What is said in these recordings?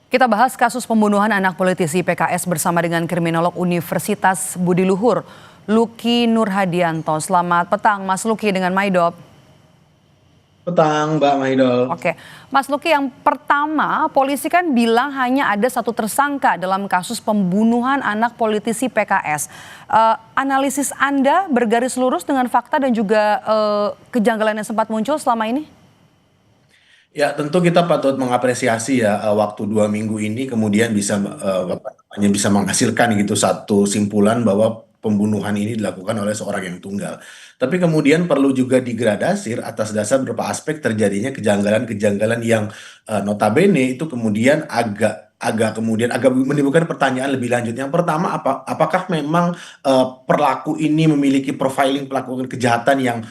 Kita bahas kasus pembunuhan anak politisi PKS bersama dengan kriminolog Universitas Budi Luhur, Luki Nurhadianto. Selamat petang Mas Luki dengan Maidop. Petang, Mbak Maidol. Oke, Mas Luki, yang pertama polisi kan bilang hanya ada satu tersangka dalam kasus pembunuhan anak politisi PKS. Analisis Anda bergaris lurus dengan fakta dan juga kejanggalan yang sempat muncul selama ini? Ya, tentu kita patut mengapresiasi ya waktu 2 minggu ini kemudian bisa apa namanya bisa menghasilkan gitu satu simpulan bahwa pembunuhan ini dilakukan oleh seorang yang tunggal. Tapi kemudian perlu juga digradasi atas dasar beberapa aspek terjadinya kejanggalan-kejanggalan yang notabene itu kemudian agak menimbulkan pertanyaan lebih lanjut. Yang pertama, apakah memang pelaku ini memiliki profiling pelaku kejahatan yang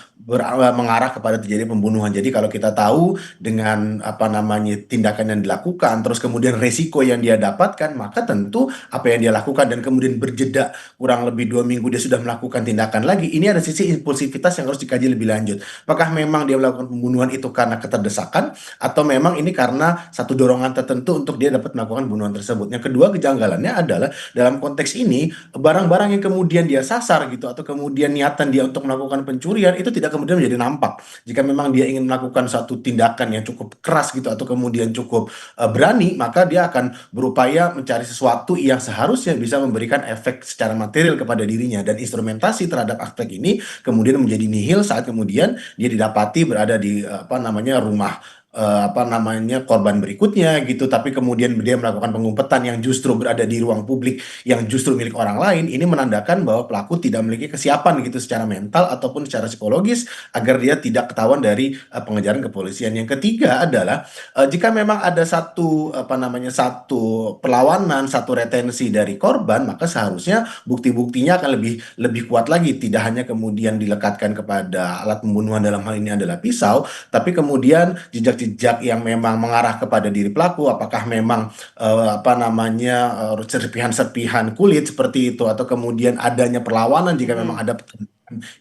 mengarah kepada terjadi pembunuhan. Jadi kalau kita tahu dengan apa namanya tindakan yang dilakukan, terus kemudian resiko yang dia dapatkan, maka tentu apa yang dia lakukan dan kemudian berjeda kurang lebih 2 minggu dia sudah melakukan tindakan lagi. Ini ada sisi impulsivitas yang harus dikaji lebih lanjut. Apakah memang dia melakukan pembunuhan itu karena keterdesakan atau memang ini karena satu dorongan tertentu untuk dia dapat melakukan pembunuhan tersebut. Yang kedua kejanggalannya adalah dalam konteks ini barang-barang yang kemudian dia sasar gitu atau kemudian niatan dia untuk melakukan pencurian itu tidak kemudian menjadi nampak. Jika memang dia ingin melakukan satu tindakan yang cukup keras gitu atau kemudian cukup berani, maka dia akan berupaya mencari sesuatu yang seharusnya bisa memberikan efek secara material kepada dirinya, dan instrumentasi terhadap aspek ini kemudian menjadi nihil saat kemudian dia didapati berada di apa namanya rumah apa namanya korban berikutnya gitu, tapi kemudian dia melakukan pengumpetan yang justru berada di ruang publik yang justru milik orang lain. Ini menandakan bahwa pelaku tidak memiliki kesiapan gitu secara mental ataupun secara psikologis agar dia tidak ketahuan dari pengejaran kepolisian. Yang ketiga adalah jika memang ada satu apa namanya satu perlawanan, satu retensi dari korban, maka seharusnya bukti-buktinya akan lebih lebih kuat lagi, tidak hanya kemudian dilekatkan kepada alat pembunuhan, dalam hal ini adalah pisau, tapi kemudian jejak-jejak yang memang mengarah kepada diri pelaku, apakah memang apa namanya serpihan-serpihan kulit seperti itu, atau kemudian adanya perlawanan jika memang Mm-mm. ada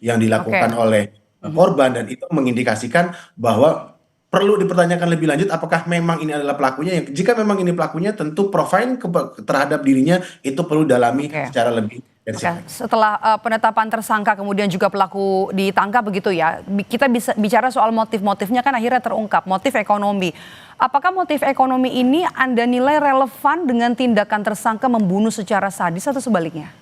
yang dilakukan Oke. oleh Mhm. korban, dan itu mengindikasikan bahwa perlu dipertanyakan lebih lanjut apakah memang ini adalah pelakunya. Yang jika memang ini pelakunya, tentu profil terhadap dirinya itu perlu dalami Oke. secara lebih Oke, intensif. setelah penetapan tersangka kemudian juga pelaku ditangkap begitu ya, kita bisa bicara soal motif-motifnya kan akhirnya terungkap, motif ekonomi. Apakah motif ekonomi ini Anda nilai relevan dengan tindakan tersangka membunuh secara sadis atau sebaliknya?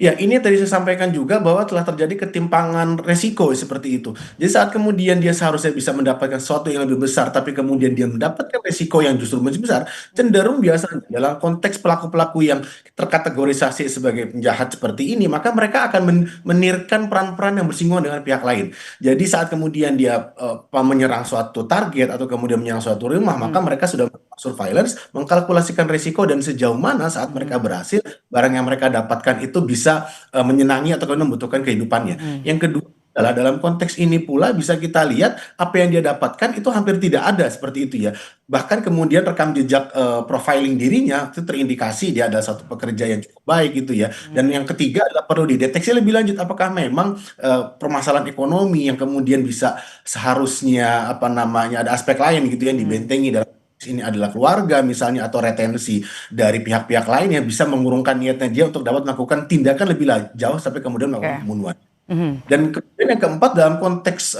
Ya, ini yang tadi saya sampaikan juga bahwa telah terjadi ketimpangan resiko seperti itu. Jadi saat kemudian dia seharusnya bisa mendapatkan sesuatu yang lebih besar, tapi kemudian dia mendapatkan resiko yang justru lebih besar, cenderung biasanya dalam konteks pelaku-pelaku yang terkategorisasi sebagai penjahat seperti ini, maka mereka akan menirkan peran-peran yang bersinggungan dengan pihak lain. Jadi saat kemudian dia menyerang suatu target atau kemudian menyerang suatu rumah, maka Mhm, mereka sudah surveillance, mengkalkulasikan resiko dan sejauh mana saat mereka mhm, berhasil barang yang mereka dapatkan itu bisa menyenangi atau kemudian membutuhkan kehidupannya. mhm. Yang kedua adalah dalam konteks ini pula bisa kita lihat apa yang dia dapatkan itu hampir tidak ada seperti itu ya. Bahkan kemudian rekam jejak profiling dirinya itu terindikasi dia adalah satu pekerja yang cukup baik gitu ya. Dan yang ketiga adalah perlu dideteksi lebih lanjut apakah memang permasalahan ekonomi yang kemudian bisa seharusnya apa namanya ada aspek lain gitu yang Mhm. dibentengi dalam ini adalah keluarga misalnya, atau retensi dari pihak-pihak lain yang bisa mengurungkan niatnya dia untuk dapat melakukan tindakan lebih jauh sampai kemudian melakukan Oke. pembunuhan. Mhm. Dan kemudian yang keempat dalam konteks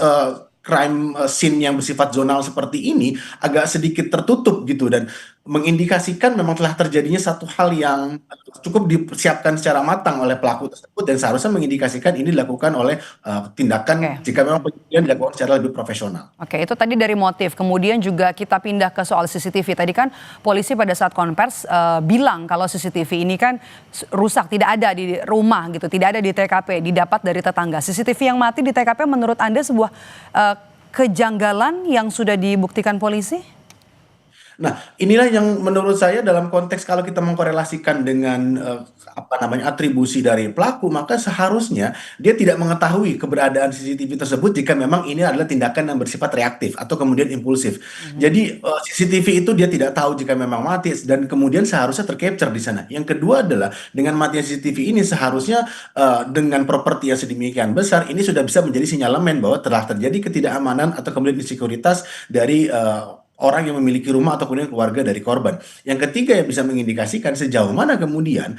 crime scene yang bersifat zonal seperti ini agak sedikit tertutup gitu, dan mengindikasikan memang telah terjadinya satu hal yang cukup dipersiapkan secara matang oleh pelaku tersebut, dan seharusnya mengindikasikan ini dilakukan oleh Oke. tindakan jika memang penyidikan dilakukan secara lebih profesional. Oke, itu tadi dari motif. Kemudian juga kita pindah ke soal CCTV. Tadi kan polisi pada saat konvers bilang kalau CCTV ini kan rusak, tidak ada di rumah gitu, tidak ada di TKP, didapat dari tetangga. CCTV yang mati di TKP menurut Anda sebuah eh, kejanggalan yang sudah dibuktikan polisi? Nah, inilah yang menurut saya dalam konteks kalau kita mengkorelasikan dengan apa namanya atribusi dari pelaku, maka seharusnya dia tidak mengetahui keberadaan CCTV tersebut jika memang ini adalah tindakan yang bersifat reaktif atau kemudian impulsif. Mhm. Jadi CCTV itu dia tidak tahu jika memang mati, dan kemudian seharusnya tercapture di sana. Yang kedua adalah dengan matinya CCTV ini seharusnya dengan properti yang sedemikian besar ini sudah bisa menjadi sinyalemen bahwa telah terjadi ketidakamanan atau kemudian insekuritas dari orang yang memiliki rumah atau kemudian keluarga dari korban. Yang ketiga yang bisa mengindikasikan sejauh mana kemudian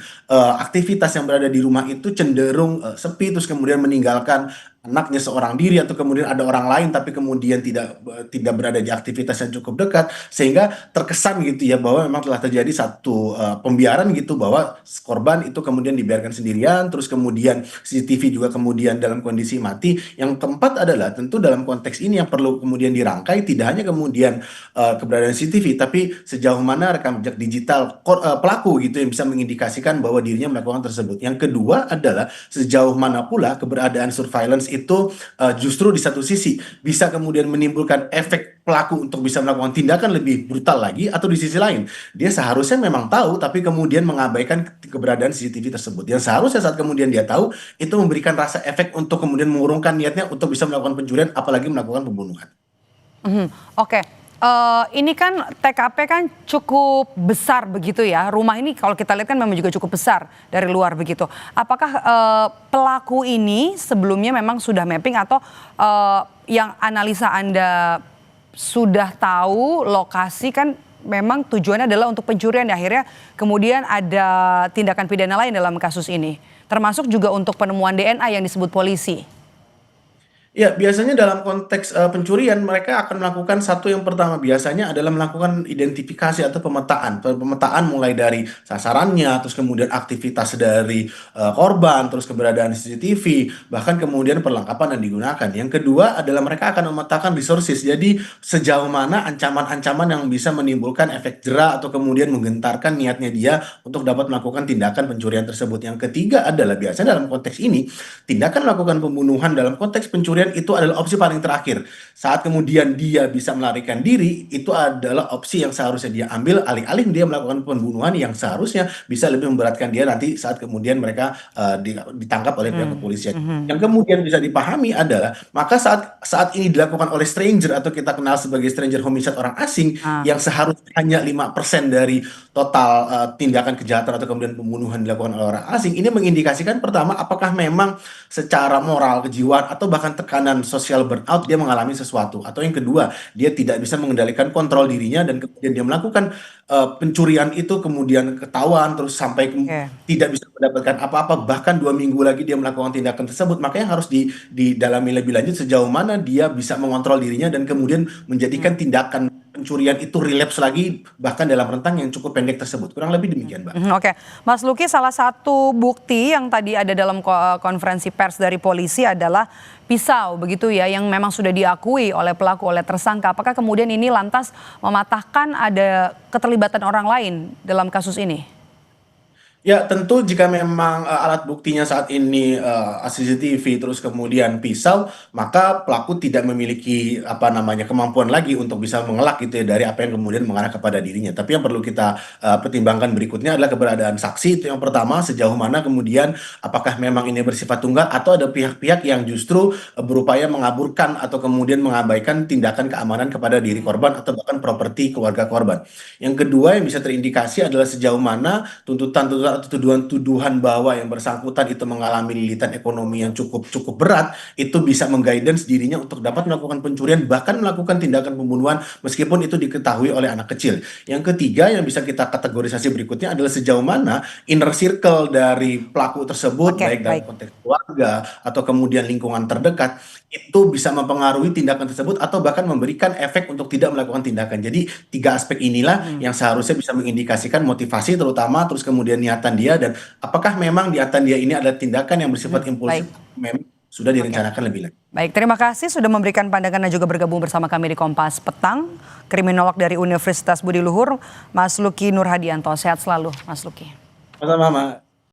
aktivitas yang berada di rumah itu cenderung sepi, terus kemudian meninggalkan anaknya seorang diri, atau kemudian ada orang lain tapi kemudian tidak berada di aktivitas yang cukup dekat, sehingga terkesan gitu ya bahwa memang telah terjadi satu pembiaran gitu, bahwa korban itu kemudian dibiarkan sendirian, terus kemudian CCTV juga kemudian dalam kondisi mati. Yang keempat adalah tentu dalam konteks ini yang perlu kemudian dirangkai tidak hanya kemudian keberadaan CCTV, tapi sejauh mana rekam jejak digital pelaku gitu yang bisa mengindikasikan bahwa dirinya melakukan tersebut. Yang kedua adalah sejauh mana pula keberadaan surveillance itu justru di satu sisi bisa kemudian menimbulkan efek pelaku untuk bisa melakukan tindakan lebih brutal lagi, atau di sisi lain dia seharusnya memang tahu tapi kemudian mengabaikan keberadaan CCTV tersebut. Yang seharusnya saat kemudian dia tahu itu memberikan rasa efek untuk kemudian mengurungkan niatnya untuk bisa melakukan pencurian, apalagi melakukan pembunuhan. Oke. Ini kan TKP kan cukup besar begitu ya. Rumah ini kalau kita lihat kan memang juga cukup besar dari luar begitu. Apakah pelaku ini sebelumnya memang sudah mapping, atau yang analisa Anda sudah tahu lokasi kan memang tujuannya adalah untuk pencurian, akhirnya kemudian ada tindakan pidana lain dalam kasus ini. Termasuk juga untuk penemuan DNA yang disebut polisi. Ya, biasanya dalam konteks pencurian mereka akan melakukan satu, yang pertama biasanya adalah melakukan identifikasi atau pemetaan. Pemetaan mulai dari sasarannya, terus kemudian aktivitas dari korban, terus keberadaan CCTV, bahkan kemudian perlengkapan yang digunakan. Yang kedua adalah mereka akan memetakan resources. Jadi sejauh mana ancaman-ancaman yang bisa menimbulkan efek jera atau kemudian menggentarkan niatnya dia untuk dapat melakukan tindakan pencurian tersebut. Yang ketiga adalah biasanya dalam konteks ini tindakan melakukan pembunuhan dalam konteks pencurian itu adalah opsi paling terakhir. Saat kemudian dia bisa melarikan diri, itu adalah opsi yang seharusnya dia ambil alih-alih dia melakukan pembunuhan yang seharusnya bisa lebih memberatkan dia nanti saat kemudian mereka ditangkap oleh pihak kepolisian. Yang kemudian bisa dipahami adalah maka saat ini dilakukan oleh stranger, atau kita kenal sebagai stranger homicide, orang asing, yang seharusnya hanya 5% dari total tindakan kejahatan atau kemudian pembunuhan dilakukan oleh orang asing, ini mengindikasikan pertama apakah memang secara moral, kejiwaan, atau bahkan tekanan sosial burnout dia mengalami sesuatu, atau yang kedua dia tidak bisa mengendalikan kontrol dirinya dan kemudian dia melakukan pencurian itu kemudian ketahuan terus sampai tidak bisa mendapatkan apa-apa, bahkan 2 minggu lagi dia melakukan tindakan tersebut. Makanya harus didalami lebih lanjut sejauh mana dia bisa mengontrol dirinya dan kemudian menjadikan tindakan pencurian itu relapse lagi bahkan dalam rentang yang cukup pendek tersebut. Kurang lebih demikian, Mbak. Oke, Mas Luki, salah satu bukti yang tadi ada dalam konferensi pers dari polisi adalah pisau begitu ya, yang memang sudah diakui oleh pelaku, oleh tersangka. Apakah kemudian ini lantas mematahkan ada keterlibatan orang lain dalam kasus ini? Ya, tentu jika memang alat buktinya saat ini CCTV terus kemudian pisau, maka pelaku tidak memiliki kemampuan lagi untuk bisa mengelak gitu ya dari apa yang kemudian mengarah kepada dirinya. Tapi yang perlu kita pertimbangkan berikutnya adalah keberadaan saksi. Itu yang pertama, sejauh mana kemudian apakah memang ini bersifat tunggal atau ada pihak-pihak yang justru berupaya mengaburkan atau kemudian mengabaikan tindakan keamanan kepada diri korban atau bahkan properti keluarga korban. Yang kedua yang bisa terindikasi adalah sejauh mana tuntutan-tuntutan atau tuduhan-tuduhan bahwa yang bersangkutan itu mengalami lilitan ekonomi yang cukup berat, itu bisa mengguidance dirinya untuk dapat melakukan pencurian bahkan melakukan tindakan pembunuhan meskipun itu diketahui oleh anak kecil. Yang ketiga yang bisa kita kategorisasi berikutnya adalah sejauh mana inner circle dari pelaku tersebut, baik dalam konteks keluarga atau kemudian lingkungan terdekat, itu bisa mempengaruhi tindakan tersebut atau bahkan memberikan efek untuk tidak melakukan tindakan. Jadi 3 aspek inilah yang seharusnya bisa mengindikasikan motivasi terutama, terus kemudian niatan dia, dan apakah memang niatan dia ini adalah tindakan yang bersifat impulsif, memang sudah direncanakan lebih lanjut. Baik, terima kasih sudah memberikan pandangan dan juga bergabung bersama kami di Kompas Petang. Kriminolog dari Universitas Budi Luhur, Mas Luki Nurhadianto. Sehat selalu, Mas Luki. Sama-sama.